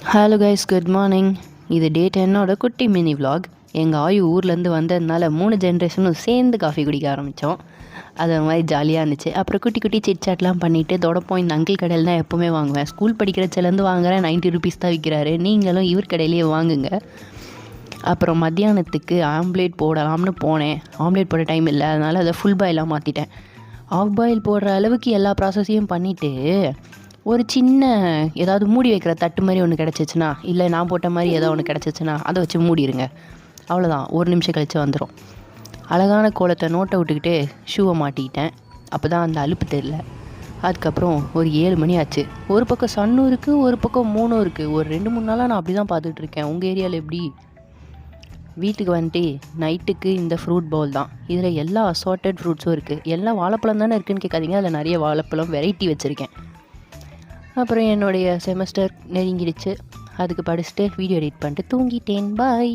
Hello guys, good morning. இது டே 10ஓட குட்டி mini vlog. எங்கள் ஆயு ஊர்லேருந்து வந்ததுனால 3 ஜென்ரேஷனும் சேர்ந்து காஃபி குடிக்க ஆரம்பித்தோம். அது மாதிரி ஜாலியாக இருந்துச்சு. அப்புறம் குட்டி குட்டி சிட்சாட்லாம் பண்ணிவிட்டு தொடப்போம். இந்த அங்கிள் கடையில் தான் எப்போவுமே வாங்குவேன். ஸ்கூல் படிக்கிறச்சிலேருந்து வாங்குகிறேன். 90 ருபீஸ் தான் விற்கிறாரு. நீங்களும் இவர் கடையிலேயே வாங்குங்க. அப்புறம் மத்தியானத்துக்கு ஆம்லேட் போடலாம்னு போனேன். ஆம்லேட் போட டைம் இல்லை, அதனால் அதை ஃபுல் பாயிலாக மாற்றிட்டேன். ஆஃப் பாயில் போடுற அளவுக்கு எல்லா ப்ராசஸையும் பண்ணிவிட்டு ஒரு சின்ன ஏதாவது மூடி வைக்கிற தட்டு மாதிரி ஒன்று கிடச்சிச்சின்னா, இல்லை நான் போட்ட மாதிரி ஏதோ ஒன்று கிடச்சிச்சின்னா அதை வச்சு மூடிடுங்க. அவ்வளோதான், 1 நிமிஷம் கழித்து வந்துடும். அழகான கோலத்தை நோட்டை விட்டுக்கிட்டு ஷூவை மாட்டிக்கிட்டேன். அப்போ தான் அந்த அலுப்பு தெரியல. அதுக்கப்புறம் ஒரு 7 மணி ஆச்சு. ஒரு பக்கம் சன்னும் இருக்குது, ஒரு பக்கம் மூணும் இருக்குது. ஒரு 2-3 நாளாக நான் அப்படி தான் பார்த்துட்ருக்கேன். உங்கள் ஏரியாவில் எப்படி? வீட்டுக்கு வந்துட்டு நைட்டுக்கு இந்த ஃப்ரூட் பவுல் தான். இதில் எல்லா அசார்ட்டட் ஃப்ரூட்ஸும் இருக்குது. எல்லாம் வாழைப்பழம் தானே இருக்குதுன்னு கேட்காதீங்க, அதில் நிறைய வாழைப்பழம் வெரைட்டி வச்சுருக்கேன். அப்புறம் என்னுடைய செமஸ்டர் நெருங்கிடுச்சு. அதுக்கு படிச்சுட்டு வீடியோ எடிட் பண்ணிட்டு தூங்கிட்டேன். பாய்.